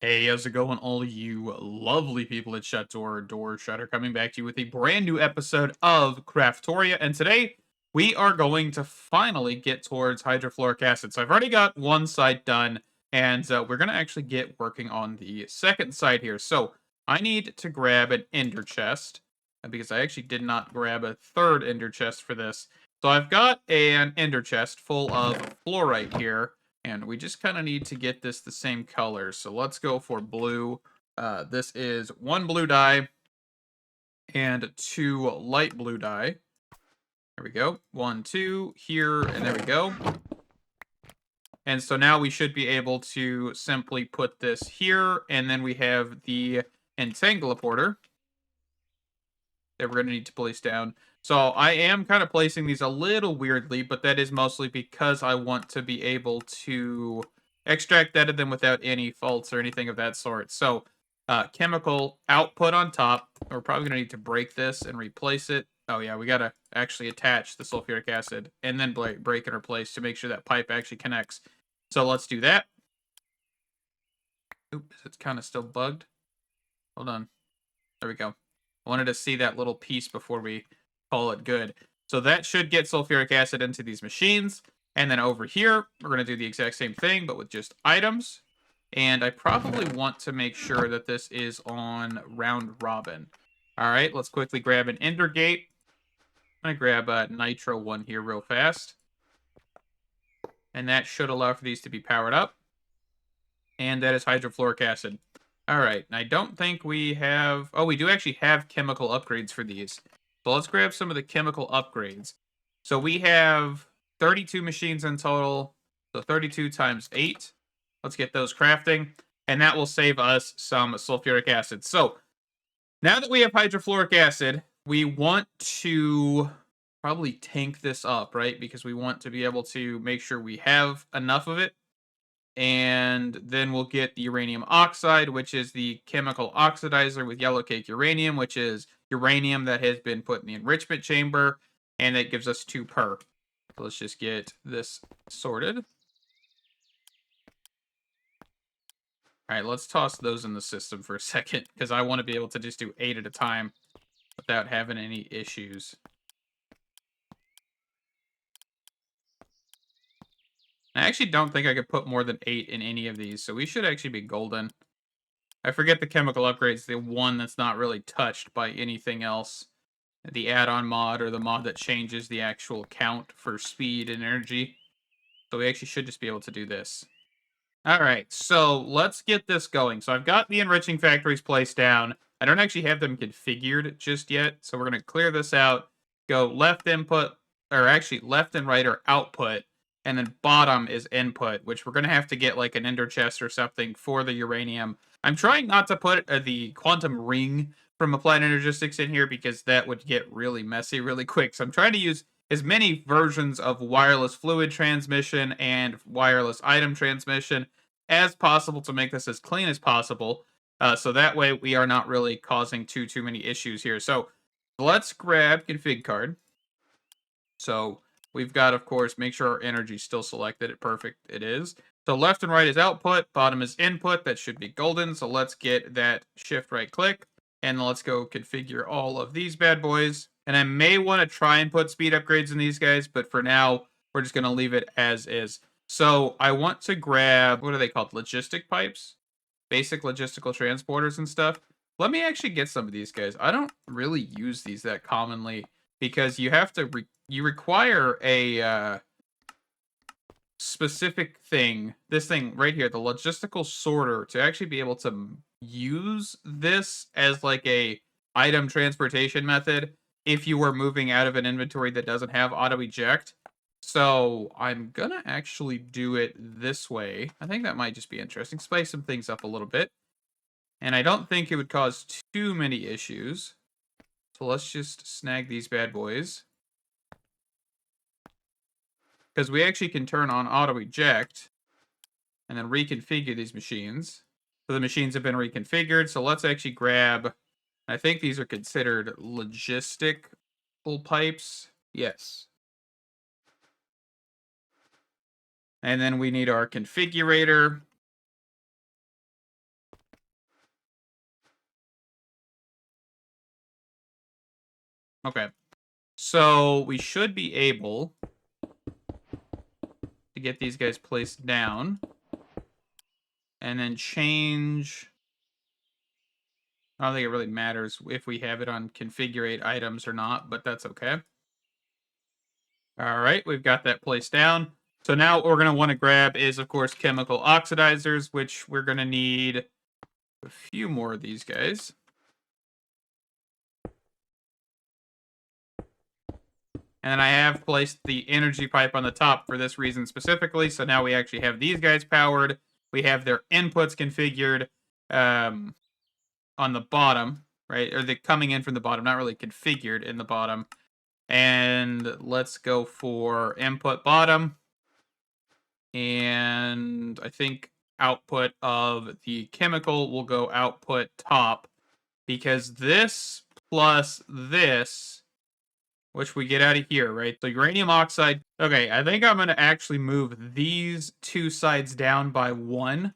Hey, how's it going, all you lovely people at Door Shutter, coming back to you with a brand new episode of Craftoria, and today we are going to finally get towards hydrofluoric acid. So I've already got one side done, and we're going to actually get working on the second side here. So I need to grab an ender chest, because I actually did not grab a third ender chest for this. So I've got an ender chest full of fluorite here, and we just kind of need to get this the same color. So let's go for blue. This is one blue dye and two light blue dye. There we go. One, two, here, and there we go. And so now we should be able to simply put this here, and then we have the entangleporter that we're going to need to place down. So I am kind of placing these a little weirdly, but that is mostly because I want to be able to extract out of them without any faults or anything of that sort. So chemical output on top. We're probably going to need to break this and replace it. Oh yeah, we got to actually attach the sulfuric acid and then break and replace to make sure that pipe actually connects. So let's do that. Oops, it's kind of still bugged. Hold on. There we go. I wanted to see that little piece before we call it good. So that should get sulfuric acid into these machines. And then over here, we're going to do the exact same thing, but with just items. And I probably want to make sure that this is on round robin. All right, let's quickly grab an ender gate. I'm going to grab a nitro one here real fast. And that should allow for these to be powered up. And that is hydrofluoric acid. All right, I don't think we have... Oh, we do actually have chemical upgrades for these. So let's grab some of the chemical upgrades. So we have 32 machines in total. So 32 times 8. Let's get those crafting. And that will save us some sulfuric acid. So now that we have hydrofluoric acid, we want to probably tank this up, right? Because we want to be able to make sure we have enough of it. And then we'll get the uranium oxide, which is the chemical oxidizer with yellow cake uranium, which is uranium that has been put in the enrichment chamber, and that gives us 2 per. So let's just get this sorted. All right, let's toss those in the system for a second, because I want to be able to just do 8 at a time without having any issues. I actually don't think I could put more than 8 in any of these, so we should actually be golden. I forget the chemical upgrades, the one that's not really touched by anything else. The add-on mod, or the mod that changes the actual count for speed and energy. So we actually should just be able to do this. Alright, so let's get this going. So I've got the enriching factories placed down. I don't actually have them configured just yet, so we're going to clear this out. Go left input, or actually left and right are output, and then bottom is input, which we're going to have to get like an ender chest or something for the uranium. I'm trying not to put the quantum ring from Applied Energistics in here because that would get really messy really quick. So I'm trying to use as many versions of wireless fluid transmission and wireless item transmission as possible to make this as clean as possible. So that way we are not really causing too many issues here. So let's grab config card. So we've got, of course, make sure our energy is still selected. Perfect, it is. So left and right is output, bottom is input. That should be golden. So let's get that shift right click. And let's go configure all of these bad boys. And I may want to try and put speed upgrades in these guys, but for now, we're just going to leave it as is. So I want to grab, what are they called? Logistic pipes? Basic logistical transporters and stuff. Let me actually get some of these guys. I don't really use these that commonly because you have to, you require a specific thing. This thing right here, the logistical sorter, to actually be able to use this as like a item transportation method if you were moving out of an inventory that doesn't have auto eject. So I'm gonna actually do it this way. I think that might just be interesting. Spice some things up a little bit. And I don't think it would cause too many issues. So let's just snag these bad boys. Because we actually can turn on auto eject and then reconfigure these machines. So the machines have been reconfigured. So let's actually grab, I think these are considered logistical pipes. Yes. And then we need our configurator. Okay. So we should be able to get these guys placed down. And then change... I don't think it really matters if we have it on configure items or not, but that's okay. All right, we've got that placed down. So now what we're going to want to grab is, of course, chemical oxidizers, which we're going to need a few more of these guys. And then I have placed the energy pipe on the top for this reason specifically. So now we actually have these guys powered. We have their inputs configured on the bottom, right? Or they're coming in from the bottom, not really configured in the bottom. And let's go for input bottom. And I think output of the chemical will go output top, because this plus this, which we get out of here, right? So uranium oxide. Okay, I think I'm going to actually move these two sides down by 1,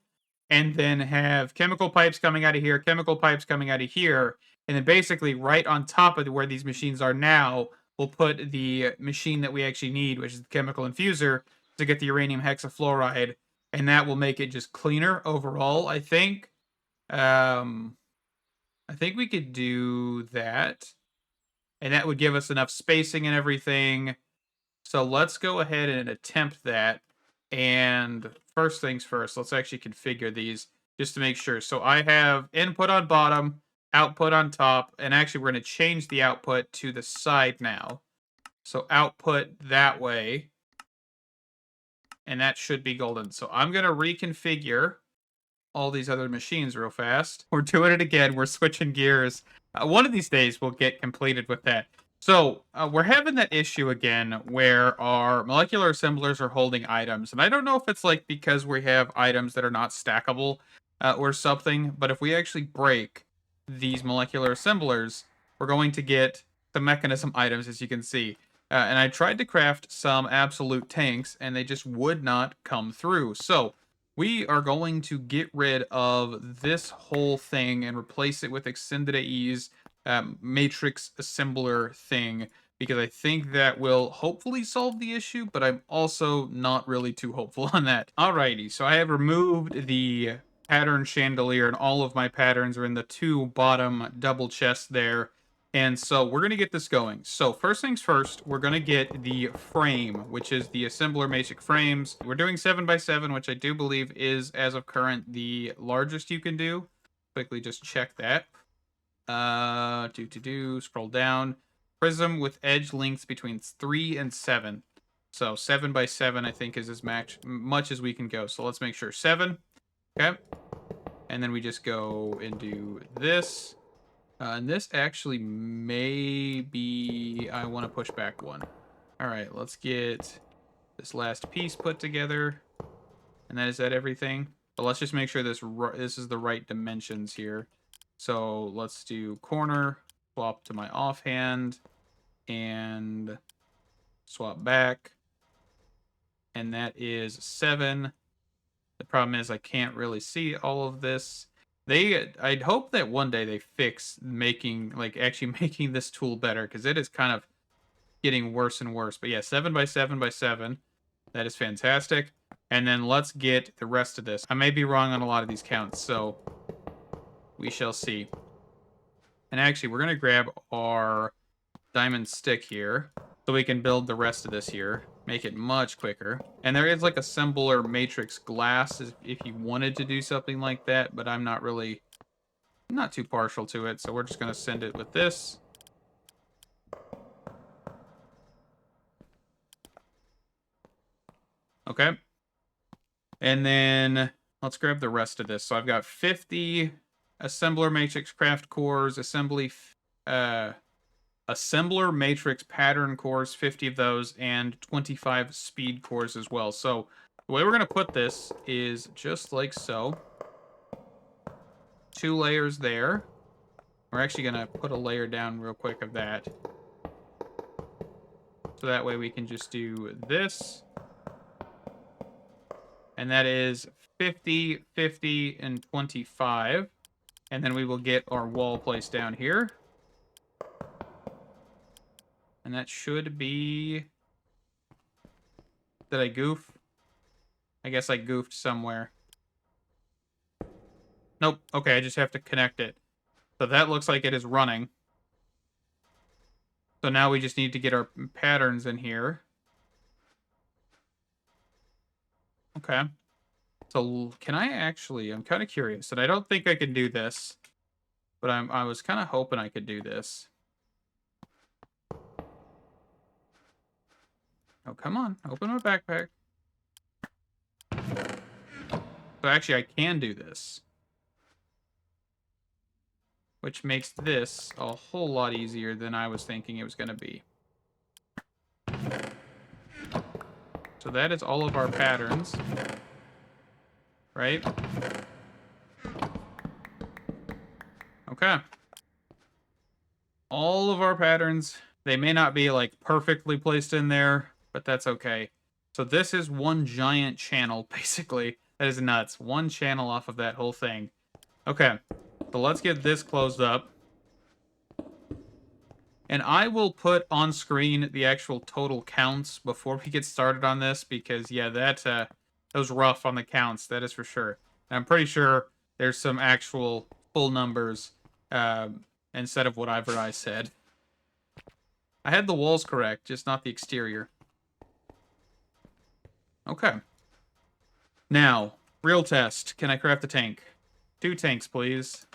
and then have chemical pipes coming out of here, chemical pipes coming out of here, and then basically right on top of where these machines are now, we'll put the machine that we actually need, which is the chemical infuser, to get the uranium hexafluoride, and that will make it just cleaner overall, I think. I think we could do that, and that would give us enough spacing and everything. So let's go ahead and attempt that. And first things first, let's actually configure these just to make sure. So I have input on bottom, output on top, and actually we're going to change the output to the side now. So output that way, and that should be golden. So I'm going to reconfigure all these other machines real fast. We're doing it again. We're switching gears. One of these days we'll get completed with that. So we're having that issue again where our molecular assemblers are holding items. And I don't know if it's like because we have items that are not stackable or something, but if we actually break these molecular assemblers, we're going to get the mechanism items, as you can see. And I tried to craft some absolute tanks, and they just would not come through. So we are going to get rid of this whole thing and replace it with ExtendedAE's matrix assembler thing, because I think that will hopefully solve the issue, but I'm also not really too hopeful on that. Alrighty, so I have removed the pattern chandelier, and all of my patterns are in the 2 bottom double chests there. And so we're going to get this going. So first things first, we're going to get the frame, which is the assembler matrix frames. We're doing 7x7, which I do believe is, as of current, the largest you can do. Quickly just check that. Scroll down. Prism with edge lengths between 3 and 7. So 7x7, I think, is as much as we can go. So let's make sure 7. Okay. And then we just go and do this. And this actually may be... I want to push back 1. Alright, let's get this last piece put together. And is that everything? But let's just make sure this is the right dimensions here. So let's do corner, swap to my offhand, and swap back. And that is 7. The problem is I can't really see all of this. I'd hope that one day they fix actually making this tool better, because it is kind of getting worse and worse. But yeah, 7x7x7. That is fantastic. And then let's get the rest of this. I may be wrong on a lot of these counts, so we shall see. And actually, we're going to grab our diamond stick here so we can build the rest of this here. Make it much quicker. And there is like assembler matrix glass if you wanted to do something like that, but I'm not too partial to it, so we're just going to send it with this. Okay. And then let's grab the rest of this. So I've got 50 assembler matrix craft cores, assembler matrix pattern cores, 50 of those, and 25 speed cores as well. So the way we're going to put this is just like so. 2 layers there. We're actually going to put a layer down real quick of that. So that way we can just do this. And that is 50, 50, and 25. And then we will get our wall placed down here. And that should be... Did I goof? I guess I goofed somewhere. Nope. Okay, I just have to connect it. So that looks like it is running. So now we just need to get our patterns in here. Okay. So can I actually... I'm kind of curious, and I don't think I can do this, but I was kind of hoping I could do this. Oh, come on. Open my backpack. So actually, I can do this. Which makes this a whole lot easier than I was thinking it was going to be. So that is all of our patterns. Right? Okay. All of our patterns. They may not be, like, perfectly placed in there, but that's okay. So this is one giant channel, basically. That is nuts. One channel off of that whole thing. Okay. So let's get this closed up. And I will put on screen the actual total counts before we get started on this, because, yeah, that was rough on the counts, that is for sure. And I'm pretty sure there's some actual full numbers instead of whatever I said. I had the walls correct, just not the exterior. Okay. Now, real test. Can I craft a tank? 2 tanks, please.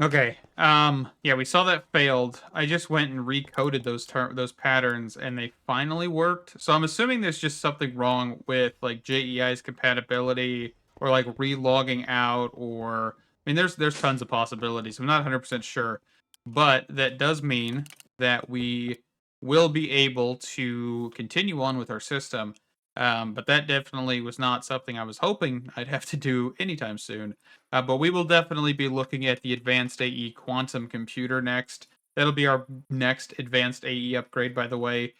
Okay. Yeah, we saw that failed. I just went and recoded those patterns, and they finally worked. So I'm assuming there's just something wrong with, like, JEI's compatibility, or, like, relogging out, or... I mean, there's tons of possibilities. I'm not 100% sure. But that does mean that we will be able to continue on with our system. But that definitely was not something I was hoping I'd have to do anytime soon. But we will definitely be looking at the Advanced AE Quantum Computer next. That'll be our next Advanced AE upgrade, by the way.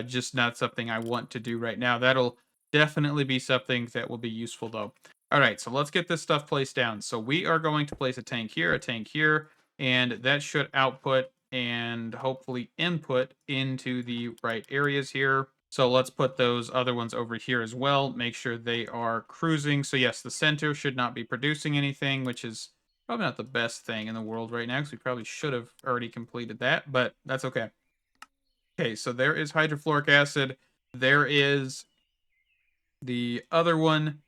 Just not something I want to do right now. That'll definitely be something that will be useful, though. All right, so let's get this stuff placed down. So we are going to place a tank here, and that should output and hopefully input into the right areas here. So let's put those other ones over here as well. Make sure they are cruising. So yes, the center should not be producing anything, which is probably not the best thing in the world right now, because we probably should have already completed that, but that's okay. Okay, so there is hydrofluoric acid. There is the other one,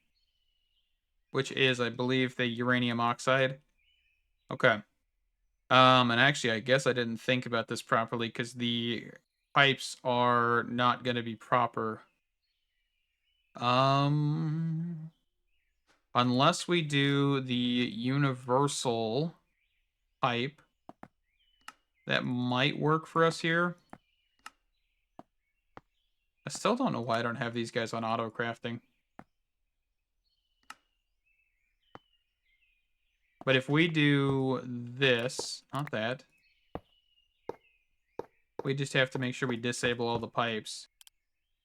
which is, I believe, the uranium oxide. Okay. And actually, I guess I didn't think about this properly, because the pipes are not going to be proper. Unless we do the universal pipe, that might work for us here. I still don't know why I don't have these guys on auto crafting. But if we do this, not that, we just have to make sure we disable all the pipes.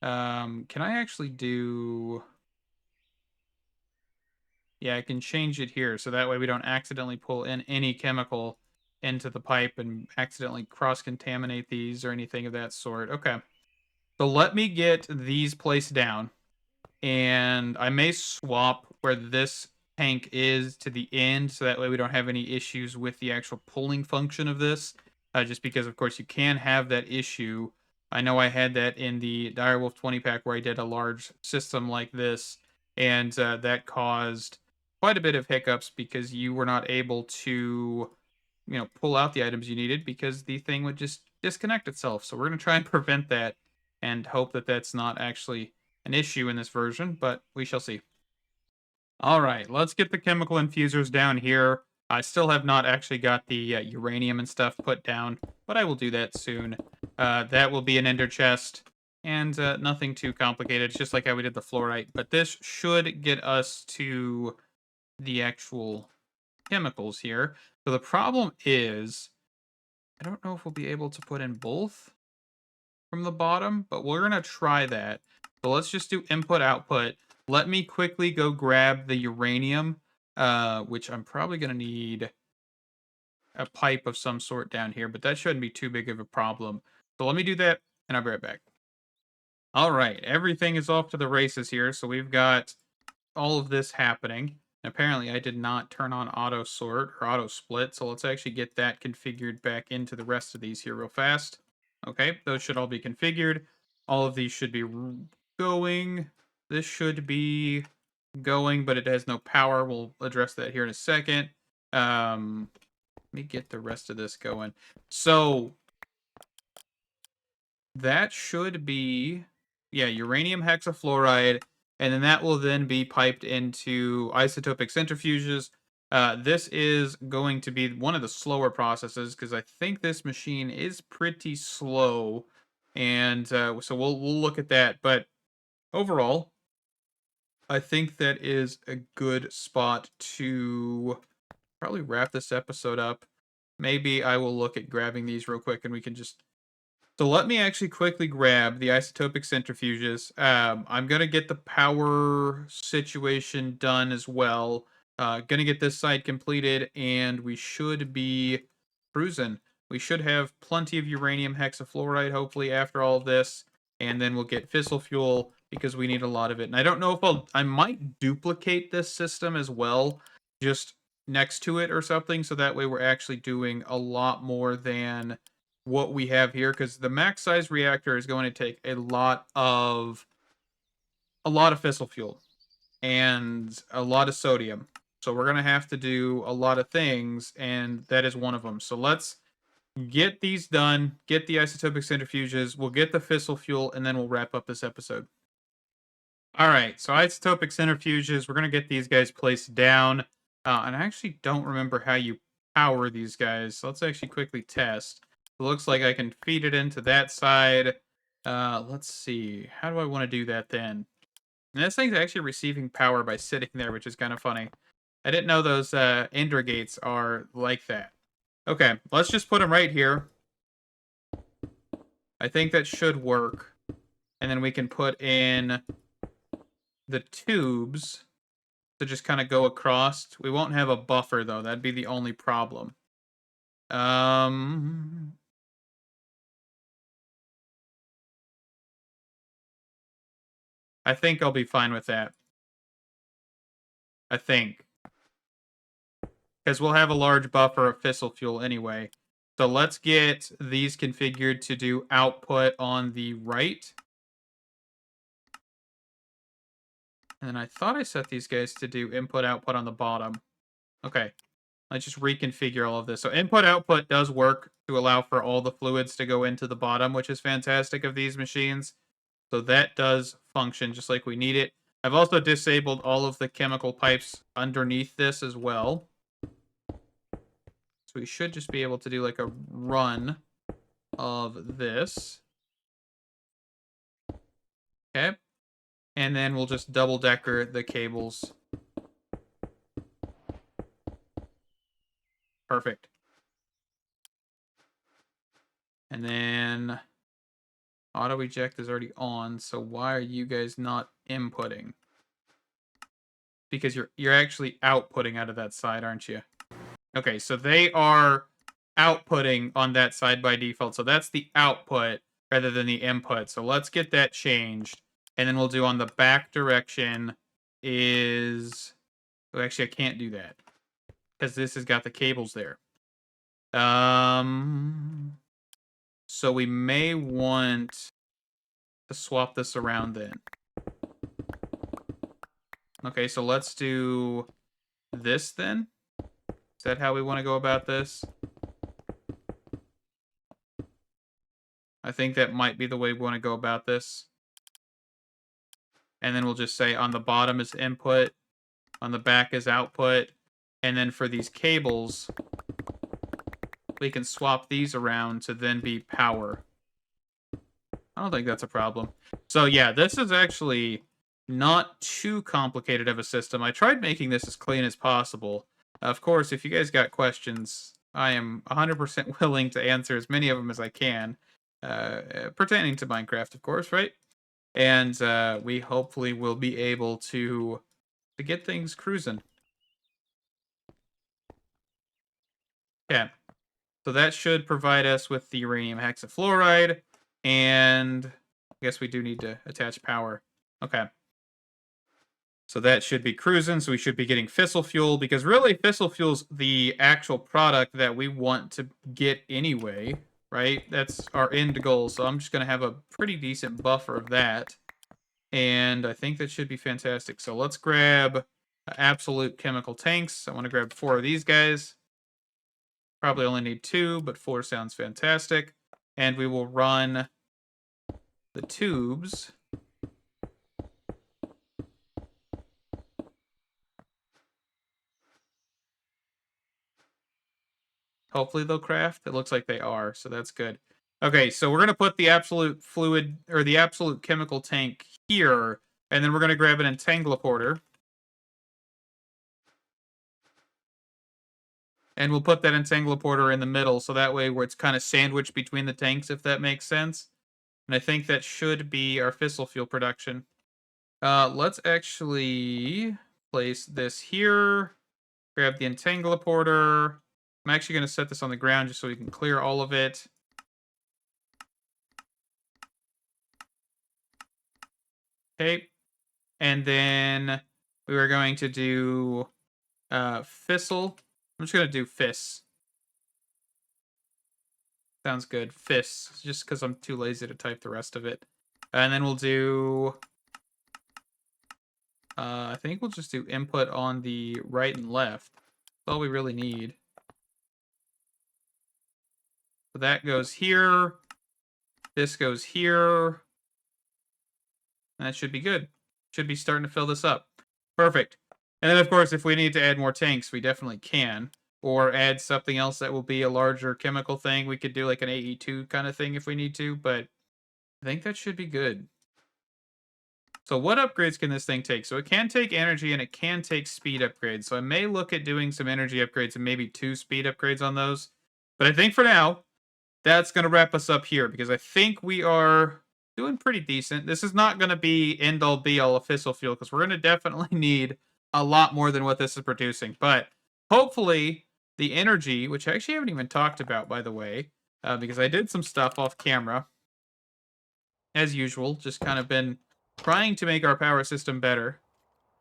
Can I actually do... Yeah, I can change it here, so that way we don't accidentally pull in any chemical into the pipe and accidentally cross-contaminate these or anything of that sort. Okay. So let me get these placed down, and I may swap where this tank is to the end, so that way we don't have any issues with the actual pulling function of this, just because, of course, you can have that issue. I know I had that in the Direwolf 20-pack where I did a large system like this, and that caused quite a bit of hiccups because you were not able to, pull out the items you needed because the thing would just disconnect itself. So we're going to try and prevent that and hope that that's not actually an issue in this version, but we shall see. All right, let's get the chemical infusers down here. I still have not actually got the uranium and stuff put down, but I will do that soon. That will be an ender chest, and nothing too complicated. It's just like how we did the fluorite, but this should get us to the actual chemicals here. So the problem is, I don't know if we'll be able to put in both from the bottom, but we're going to try that. So let's just do input output. Let me quickly go grab the uranium which I'm probably going to need a pipe of some sort down here, but that shouldn't be too big of a problem. So let me do that, and I'll be right back. All right, everything is off to the races here. So we've got all of this happening. Apparently, I did not turn on auto sort or auto split, so let's actually get that configured back into the rest of these here real fast. Okay, those should all be configured. All of these should be going. This should be going, but it has no power. We'll address that here in a second. Let me get the rest of this going. So that should be, yeah, uranium hexafluoride, and then that will then be piped into isotopic centrifuges. This is going to be one of the slower processes because I think this machine is pretty slow, and so we'll look at that. But overall, I think that is a good spot to probably wrap this episode up. Maybe I will look at grabbing these real quick, and we can just. So let me actually quickly grab the isotopic centrifuges. I'm going to get the power situation done as well. Going to get this side completed, and we should be cruising. We should have plenty of uranium hexafluoride, hopefully, after all of this. And then we'll get fissile fuel, because we need a lot of it. And I don't know if I might duplicate this system as well, just next to it or something, so that way we're actually doing a lot more than what we have here, because the max size reactor is going to take a lot of fissile fuel and a lot of sodium. So we're going to have to do a lot of things, and that is one of them. So let's get these done, get the isotopic centrifuges, we'll get the fissile fuel, and then we'll wrap up this episode. All right, so isotopic centrifuges, we're going to get these guys placed down. And I actually don't remember how you power these guys. So let's actually quickly test. It looks like I can feed it into that side. Let's see. How do I want to do that then? And this thing's actually receiving power by sitting there, which is kind of funny. I didn't know those Ender gates are like that. Okay, let's just put them right here. I think that should work. And then we can put in the tubes to just kind of go across. We won't have a buffer, though. That'd be the only problem. I think I'll be fine with that. I think. Because we'll have a large buffer of fissile fuel anyway. So let's get these configured to do output on the right. And then I thought I set these guys to do input-output on the bottom. Okay. Let's just reconfigure all of this. So input-output does work to allow for all the fluids to go into the bottom, which is fantastic of these machines. So that does function just like we need it. I've also disabled all of the chemical pipes underneath this as well. So we should just be able to do like a run of this. Okay. And then we'll just double-decker the cables. Perfect. And then auto eject is already on, so why are you guys not inputting? Because you're actually outputting out of that side, aren't you? Okay, so they are outputting on that side by default. So that's the output rather than the input. So let's get that changed. And then we'll do on the back direction is... Oh, actually, I can't do that because this has got the cables there. So we may want to swap this around then. Okay, so let's do this then. Is that how we want to go about this? I think that might be the way we want to go about this. And then we'll just say on the bottom is input, on the back is output, and then for these cables, we can swap these around to then be power. I don't think that's a problem. So yeah, this is actually not too complicated of a system. I tried making this as clean as possible. Of course, if you guys got questions, I am 100% willing to answer as many of them as I can, pertaining to Minecraft, of course, right? And we hopefully will be able to get things cruising. Okay. So that should provide us with the uranium hexafluoride. And I guess we do need to attach power. Okay. So that should be cruising. So we should be getting fissile fuel, because really fissile fuel's the actual product that we want to get anyway, right? That's our end goal. So I'm just going to have a pretty decent buffer of that. And I think that should be fantastic. So let's grab absolute chemical tanks. I want to grab 4 of these guys. Probably only need 2, but 4 sounds fantastic. And we will run the tubes. Hopefully they'll craft. It looks like they are, so that's good. Okay, so we're going to put the absolute fluid, or the absolute chemical tank here, and then we're going to grab an entangloporter. And we'll put that entangloporter in the middle, so that way where it's kind of sandwiched between the tanks, if that makes sense. And I think that should be our fissile fuel production. Let's actually place this here. Grab the entangloporter. I'm actually going to set this on the ground just so we can clear all of it. Okay. And then we are going to do fissile. I'm just going to do fiss. Sounds good. Fiss, just because I'm too lazy to type the rest of it. And then we'll do... I think we'll just do input on the right and left. That's all we really need. So that goes here. This goes here. That should be good. Should be starting to fill this up. Perfect. And then, of course, if we need to add more tanks, we definitely can. Or add something else that will be a larger chemical thing. We could do like an AE2 kind of thing if we need to, but I think that should be good. So what upgrades can this thing take? So it can take energy and it can take speed upgrades. So I may look at doing some energy upgrades and maybe 2 speed upgrades on those. But I think for now, that's going to wrap us up here, because I think we are doing pretty decent. This is not going to be end-all be-all of fissile fuel, because we're going to definitely need a lot more than what this is producing. But hopefully the energy, which I actually haven't even talked about, by the way, because I did some stuff off camera, as usual, just kind of been trying to make our power system better.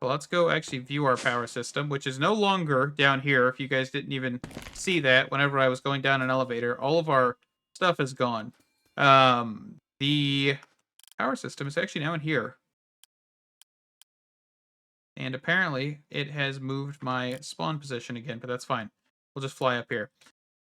So let's go actually view our power system, which is no longer down here. If you guys didn't even see that, whenever I was going down an elevator, all of our stuff is gone. The power system is actually now in here. And apparently, it has moved my spawn position again, but that's fine. We'll just fly up here.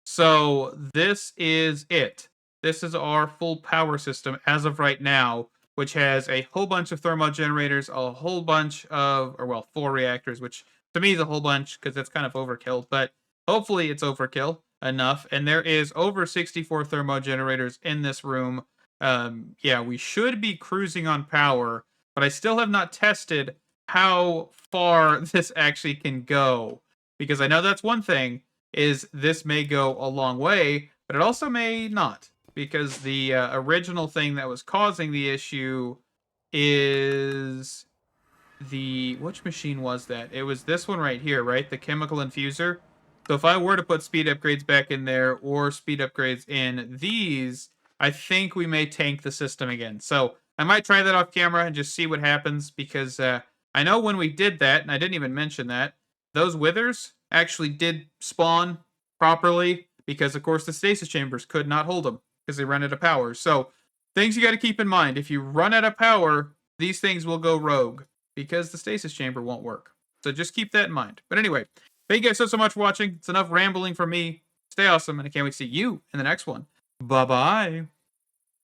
So this is it. This is our full power system as of right now, which has a whole bunch of thermo generators, a whole bunch of, or well, 4 reactors, which to me is a whole bunch because that's kind of overkill, but hopefully it's overkill enough. And there is over 64 thermo generators in this room. Yeah, we should be cruising on power, but I still have not tested how far this actually can go, because I know that's one thing, is this may go a long way, but it also may not, because the original thing that was causing the issue is the... which machine was that? It was this one right here, right? The chemical infuser. So if I were to put speed upgrades back in there, or speed upgrades in these, I think we may tank the system again. So I might try that off camera and just see what happens, because I know when we did that, and I didn't even mention that, those withers actually did spawn properly, because of course the stasis chambers could not hold them because they run out of power. So things you got to keep in mind: if you run out of power, these things will go rogue because the stasis chamber won't work. So just keep that in mind. But anyway, thank you guys so much for watching. It's enough rambling from me. Stay awesome, and I can't wait to see you in the next one. Bye bye.